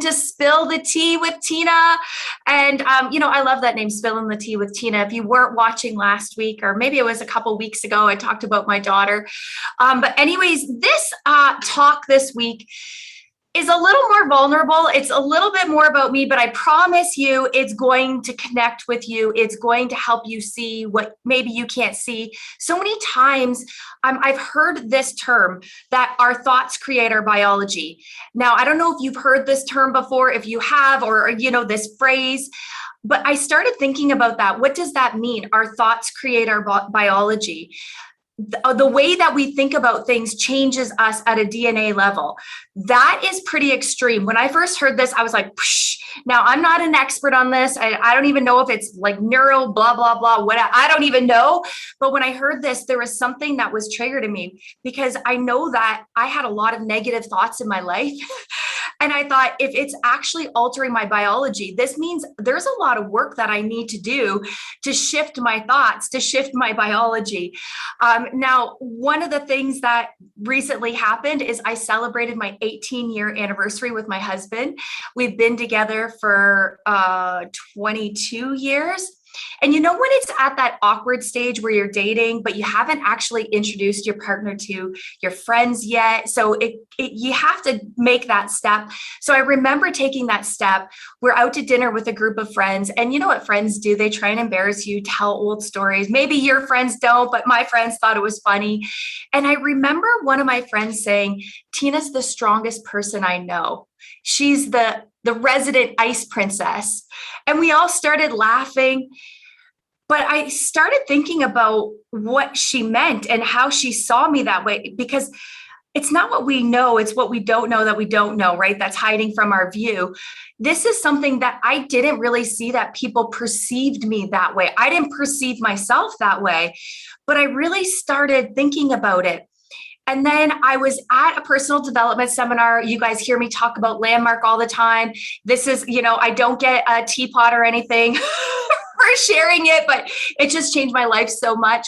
To Spill the Tea with Tina. And, I love that name, Spilling the Tea with Tina. If you weren't watching last week, or maybe it was a couple weeks ago, I talked about my daughter. But anyways, this talk this week is a little more vulnerable. It's a little bit more about me, but I promise you it's going to connect with you. It's going to help you see what maybe you can't see. So many times I've heard this term that our thoughts create our biology. Now, I don't know if you've heard this term before, if you have, or, this phrase, but I started thinking about that. What does that mean? Our thoughts create our biology. The way that we think about things changes us at a DNA level. That is pretty extreme. When I first heard this, I was like, psh. Now I'm not an expert on this. I don't even know if it's like neural, blah, blah, blah, what I don't even know. But when I heard this, there was something that was triggered in me because I know that I had a lot of negative thoughts in my life. And I thought, if it's actually altering my biology, this means there's a lot of work that I need to do to shift my thoughts, to shift my biology. Now, one of the things that recently happened is I celebrated my 18-year anniversary with my husband. We've been together for 22 years. And when it's at that awkward stage where you're dating, but you haven't actually introduced your partner to your friends yet. So you have to make that step. So I remember taking that step. We're out to dinner with a group of friends. And you know what friends do? They try and embarrass you, tell old stories. Maybe your friends don't, but my friends thought it was funny. And I remember one of my friends saying, "Tina's the strongest person I know. She's the resident ice princess." And we all started laughing. But I started thinking about what she meant and how she saw me that way, because it's not what we know, it's what we don't know that we don't know, right? That's hiding from our view. This is something that I didn't really see, that people perceived me that way. I didn't perceive myself that way, but I really started thinking about it. And then I was at a personal development seminar. You guys hear me talk about Landmark all the time. This is, I don't get a teapot or anything for sharing it, but it just changed my life so much.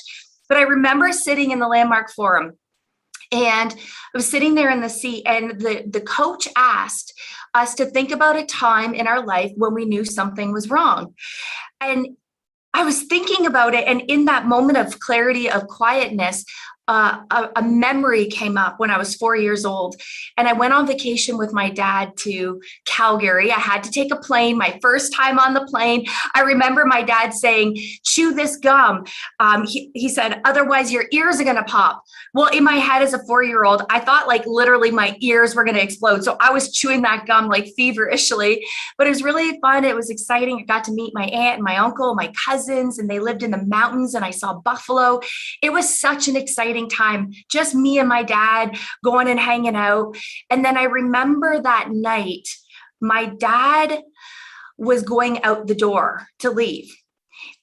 But I remember sitting in the Landmark Forum, and I was sitting there in the seat, and the coach asked us to think about a time in our life when we knew something was wrong. And I was thinking about it, and in that moment of clarity, of quietness, a memory came up when I was 4 years old, and I went on vacation with my dad to Calgary. I had to take a plane, my first time on the plane. I remember my dad saying, "Chew this gum." He said, "Otherwise your ears are going to pop." Well, in my head as a 4-year-old, I thought like literally my ears were going to explode. So I was chewing that gum like feverishly, but it was really fun. It was exciting. I got to meet my aunt and my uncle, my cousins, and they lived in the mountains, and I saw buffalo. It was such an exciting time, just me and my dad going and hanging out. And then I remember that night, my dad was going out the door to leave.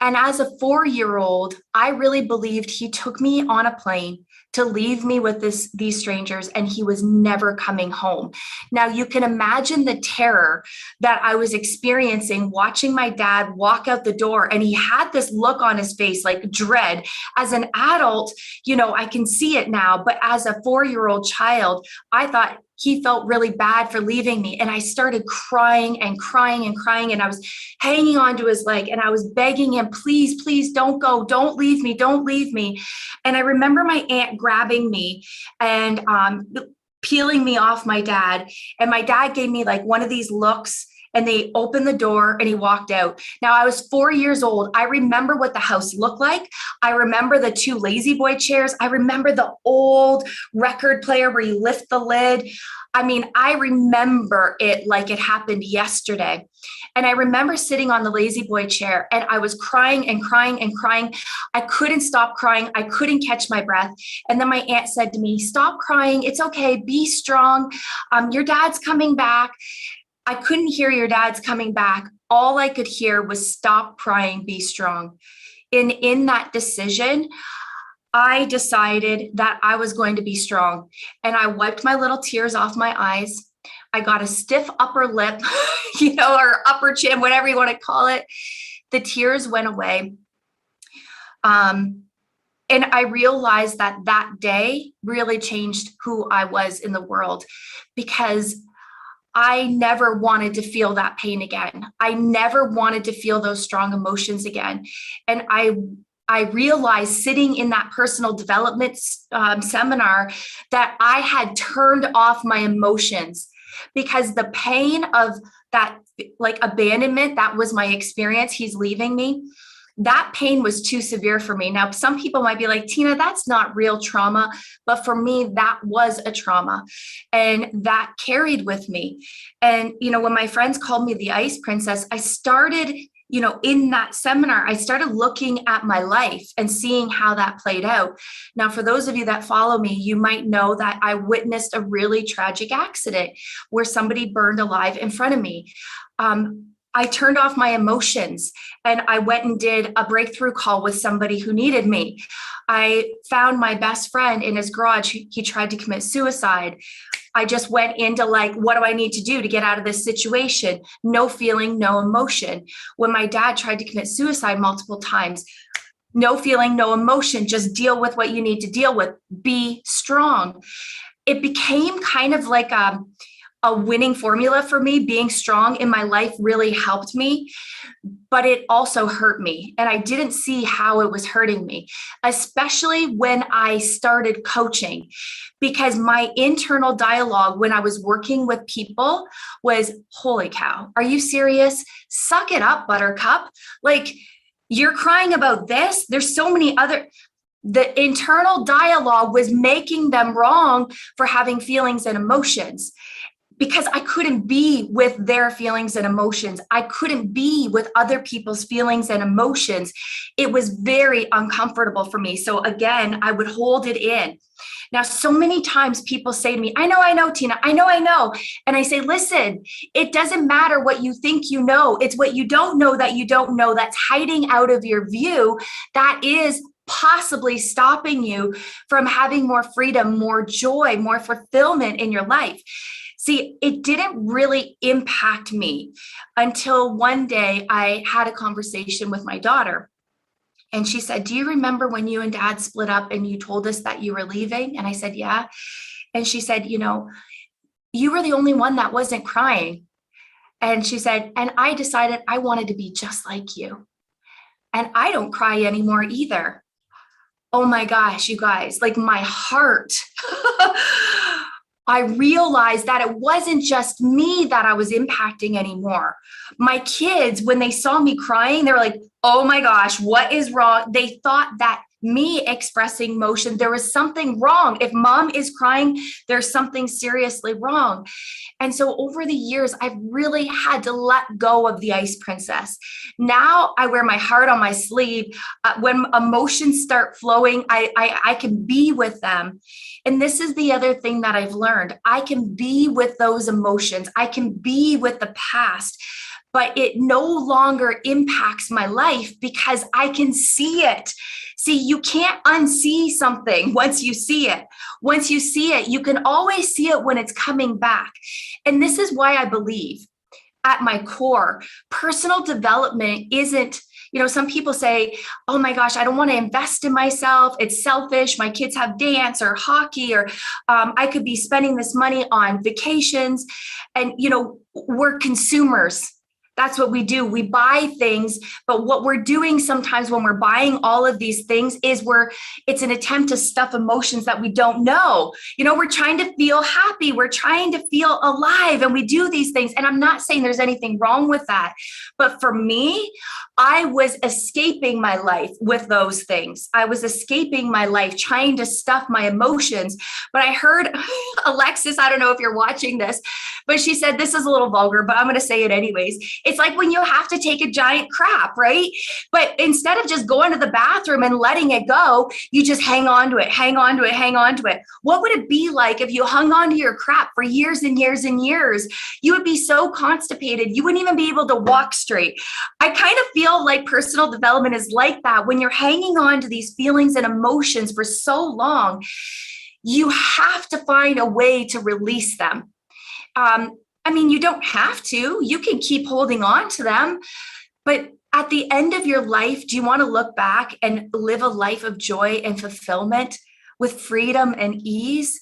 And as a 4-year-old, I really believed he took me on a plane to leave me with these strangers, and he was never coming home. Now, you can imagine the terror that I was experiencing watching my dad walk out the door, and he had this look on his face like dread. As an adult, I can see it now, but as a 4-year-old child, I thought he felt really bad for leaving me. And I started crying and crying and crying. And I was hanging onto his leg, and I was begging him, "Please, please don't go. Don't leave me. Don't leave me." And I remember my aunt grabbing me and peeling me off my dad. And my dad gave me like one of these looks, and they opened the door and he walked out. Now, I was 4 years old. I remember what the house looked like. I remember the 2 lazy boy chairs. I remember the old record player where you lift the lid. I mean, I remember it like it happened yesterday. And I remember sitting on the lazy boy chair, and I was crying and crying and crying. I couldn't stop crying. I couldn't catch my breath. And then my aunt said to me, "Stop crying. It's okay. Be strong. Your dad's coming back." I couldn't hear "your dad's coming back." All I could hear was "Stop crying, be strong." In that decision, I decided that I was going to be strong, and I wiped my little tears off my eyes. I got a stiff upper lip, or upper chin, whatever you want to call it. The tears went away. And I realized that day really changed who I was in the world, because I never wanted to feel that pain again. I never wanted to feel those strong emotions again. And I realized sitting in that personal development seminar that I had turned off my emotions because the pain of that, like abandonment, that was my experience. He's leaving me. That pain was too severe for me. Now, some people might be like, Tina, that's not real trauma. But for me, that was a trauma. And that carried with me. And, when my friends called me the ice princess, I started, in that seminar, I started looking at my life and seeing how that played out. Now, for those of you that follow me, you might know that I witnessed a really tragic accident where somebody burned alive in front of me. I turned off my emotions and I went and did a breakthrough call with somebody who needed me. I found my best friend in his garage. He tried to commit suicide. I just went into what do I need to do to get out of this situation? No feeling, no emotion. When my dad tried to commit suicide multiple times, no feeling, no emotion, just deal with what you need to deal with. Be strong. It became kind of like a winning formula for me. Being strong in my life really helped me, but it also hurt me. And I didn't see how it was hurting me, especially when I started coaching, because my internal dialogue when I was working with people was, holy cow, are you serious? Suck it up, buttercup. You're crying about this. There's so many other. The internal dialogue was making them wrong for having feelings and emotions, because I couldn't be with their feelings and emotions. I couldn't be with other people's feelings and emotions. It was very uncomfortable for me. So again, I would hold it in. Now, so many times people say to me, I know, Tina, I know. And I say, listen, it doesn't matter what you think you know. It's what you don't know that you don't know that's hiding out of your view that is possibly stopping you from having more freedom, more joy, more fulfillment in your life. See, it didn't really impact me until one day I had a conversation with my daughter. And she said, do you remember when you and dad split up and you told us that you were leaving? And I said, yeah. And she said, you were the only one that wasn't crying. And she said, and I decided I wanted to be just like you. And I don't cry anymore either. Oh my gosh, you guys, my heart. I realized that it wasn't just me that I was impacting anymore. My kids, when they saw me crying, they were like, oh my gosh, what is wrong? They thought that me expressing emotion, there was something wrong. If mom is crying, there's something seriously wrong. And so over the years, I've really had to let go of the ice princess. Now I wear my heart on my sleeve. When emotions start flowing, I can be with them. And this is the other thing that I've learned. I can be with those emotions. I can be with the past, but it no longer impacts my life because I can see it. See, you can't unsee something once you see it. Once you see it, you can always see it when it's coming back. And this is why I believe at my core, personal development isn't, some people say, oh my gosh, I don't want to invest in myself. It's selfish. My kids have dance or hockey, or I could be spending this money on vacations. And, we're consumers. That's what we do. We buy things, but what we're doing sometimes when we're buying all of these things is it's an attempt to stuff emotions that we don't know. We're trying to feel happy. We're trying to feel alive, and we do these things. And I'm not saying there's anything wrong with that. But for me, I was escaping my life with those things. I was escaping my life, trying to stuff my emotions. But I heard Alexis, I don't know if you're watching this, but she said, this is a little vulgar, but I'm going to say it anyways. It's like when you have to take a giant crap, right? But instead of just going to the bathroom and letting it go, you just hang on to it, hang on to it, hang on to it. What would it be like if you hung on to your crap for years and years and years? You would be so constipated. You wouldn't even be able to walk straight. I kind of feel like personal development is like that. When you're hanging on to these feelings and emotions for so long, you have to find a way to release them. You don't have to. You can keep holding on to them. But at the end of your life, do you want to look back and live a life of joy and fulfillment with freedom and ease?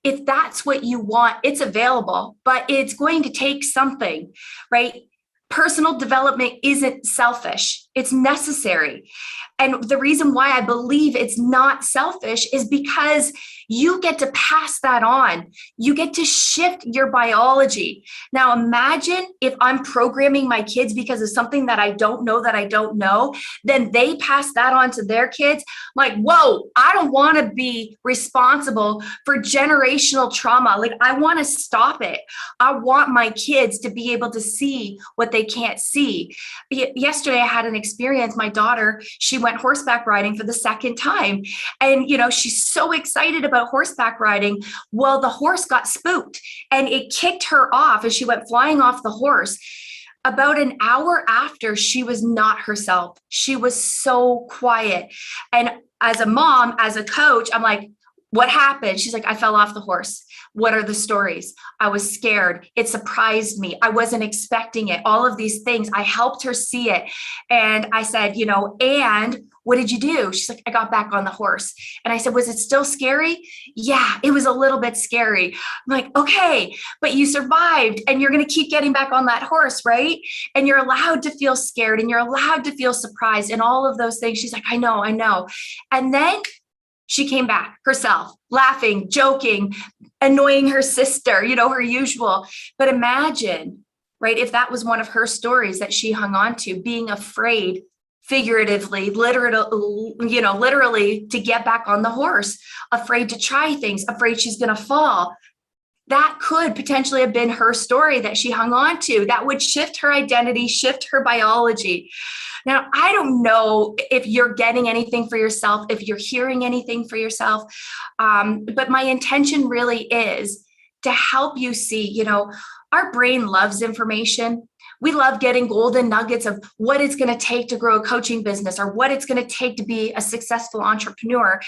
if that's what you want, it's available, but it's going to take something, right? Personal development isn't selfish, it's necessary. And the reason why I believe it's not selfish is because you get to pass that on. You get to shift your biology. Now, imagine if I'm programming my kids because of something that I don't know, then they pass that on to their kids. I'm like, whoa, I don't want to be responsible for generational trauma. Like, I want to stop it. I want my kids to be able to see what they can't see. Yesterday, I had an experience. My daughter, she went horseback riding for the second time. And, she's so excited about horseback riding. Well, the horse got spooked and it kicked her off as she went flying off the horse. About an hour after, she was not herself. She was so quiet. And as a mom, as a coach, I'm like, what happened? She's like, I fell off the horse. What are the stories? I was scared. It surprised me. I wasn't expecting it. All of these things. I helped her see it. And I said, and what did you do? She's like, I got back on the horse. And I said, was it still scary? Yeah, it was a little bit scary. I'm like, okay, but you survived and you're going to keep getting back on that horse, right? And you're allowed to feel scared and you're allowed to feel surprised and all of those things. She's like, I know. And then she came back herself, laughing, joking, annoying her sister, her usual. But imagine, right, if that was one of her stories that she hung on to, being afraid, figuratively, literally to get back on the horse, afraid to try things, afraid she's going to fall. That could potentially have been her story that she hung on to. That would shift her identity, shift her biology. Now, I don't know if you're getting anything for yourself, if you're hearing anything for yourself, but my intention really is to help you see, our brain loves information. We love getting golden nuggets of what it's going to take to grow a coaching business or what it's going to take to be a successful entrepreneur.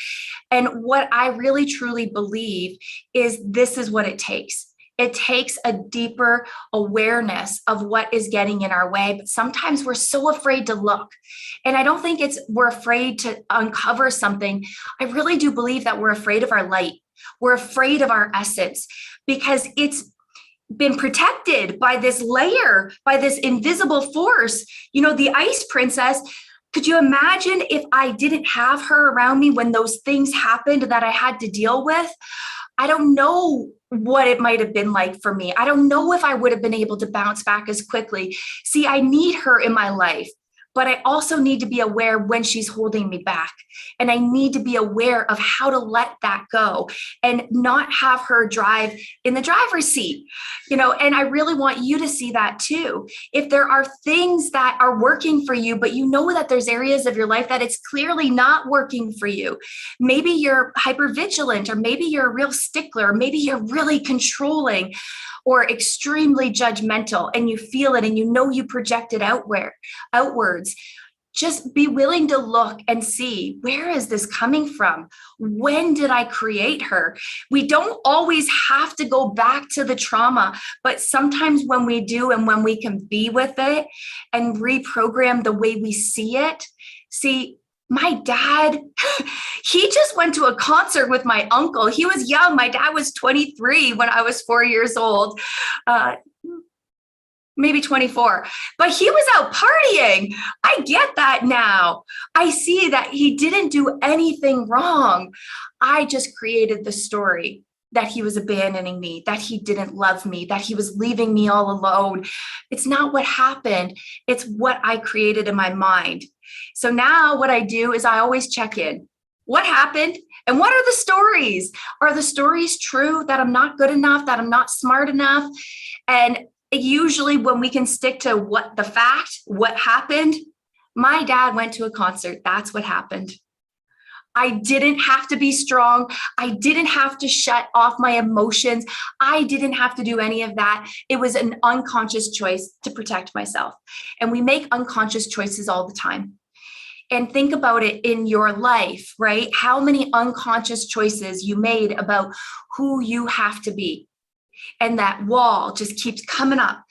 And what I really, truly believe is this is what it takes. It takes a deeper awareness of what is getting in our way. But sometimes we're so afraid to look. And I don't think we're afraid to uncover something. I really do believe that we're afraid of our light. We're afraid of our essence because it's been protected by this layer, by this invisible force. The ice princess, could you imagine if I didn't have her around me when those things happened that I had to deal with? I don't know what it might have been like for me. I don't know if I would have been able to bounce back as quickly. See, I need her in my life, but I also need to be aware when she's holding me back. And I need to be aware of how to let that go and not have her drive in the driver's seat, and I really want you to see that too. If there are things that are working for you, but that there's areas of your life that it's clearly not working for you. Maybe you're hypervigilant, or maybe you're a real stickler, or maybe you're really controlling or extremely judgmental and you feel it and you project it outwards. Just be willing to look and see, where is this coming from? When did I create her? We don't always have to go back to the trauma, but sometimes when we do and when we can be with it and reprogram the way we see it. See, my dad, he just went to a concert with my uncle. He was young. My dad was 23 when I was 4 years old. Maybe 24, but he was out partying. I get that now. I see that he didn't do anything wrong. I just created the story that he was abandoning me, that he didn't love me, that he was leaving me all alone. It's not what happened. It's what I created in my mind. So now what I do is I always check in. What happened? And what are the stories? Are the stories true, that I'm not good enough, that I'm not smart enough? And usually when we can stick to what happened, my dad went to a concert. That's what happened. I didn't have to be strong. I didn't have to shut off my emotions. I didn't have to do any of that. It was an unconscious choice to protect myself. And we make unconscious choices all the time. And think about it in your life, right? How many unconscious choices you made about who you have to be. And that wall just keeps coming up.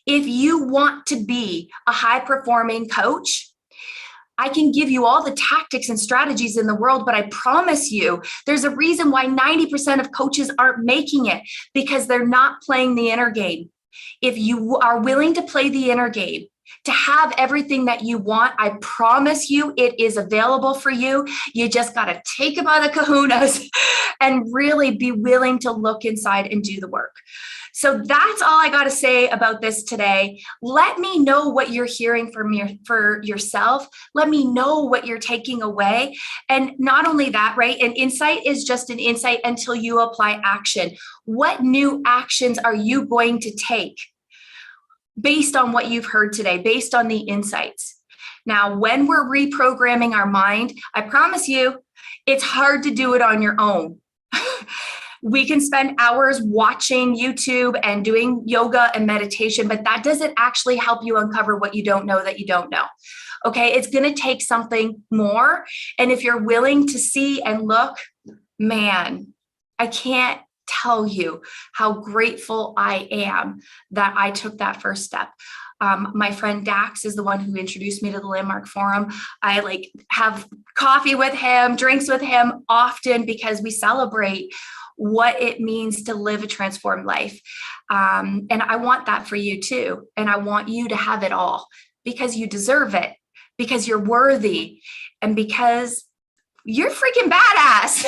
If you want to be a high-performing coach, I can give you all the tactics and strategies in the world, but I promise you, there's a reason why 90% of coaches aren't making it, because they're not playing the inner game. If you are willing to play the inner game, to have everything that you want, I promise you it is available for you. You just got to take it by the kahunas and really be willing to look inside and do the work. So that's all I got to say about this today. Let me know what you're hearing for yourself. Let me know what you're taking away. And not only that, right? An insight is just an insight until you apply action. What new actions are you going to take based on what you've heard today, based on the insights? Now, when we're reprogramming our mind, I promise you, it's hard to do it on your own. We can spend hours watching YouTube and doing yoga and meditation, but that doesn't actually help you uncover what you don't know that you don't know. Okay, it's going to take something more. And if you're willing to see and look, man, I can't tell you how grateful I am that I took that first step. My friend Dax is the one who introduced me to the Landmark Forum. I have coffee with him, drinks with him often, because we celebrate what it means to live a transformed life. And I want that for you too. And I want you to have it all, because you deserve it, because you're worthy, and because you're freaking badass.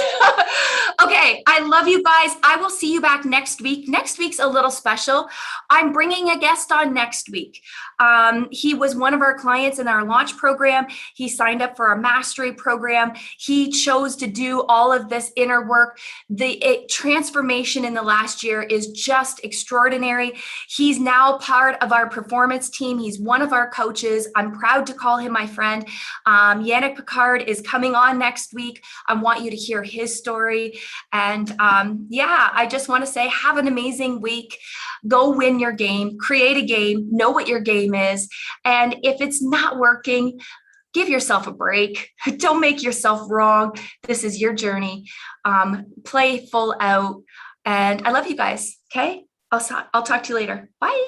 Okay, I love you guys. I will see you back next week. Next week's a little special. I'm bringing a guest on next week. He was one of our clients in our launch program. He signed up for our mastery program. He chose to do all of this inner work. The transformation in the last year is just extraordinary. He's now part of our performance team. He's one of our coaches. I'm proud to call him my friend. Yannick Picard is coming on next week. I want you to hear his story. And I just want to say, have an amazing week. Go win your game, create a game, know what your game is. And if it's not working, give yourself a break. Don't make yourself wrong. This is your journey. Play full out. And I love you guys. Okay. I'll talk to you later. Bye.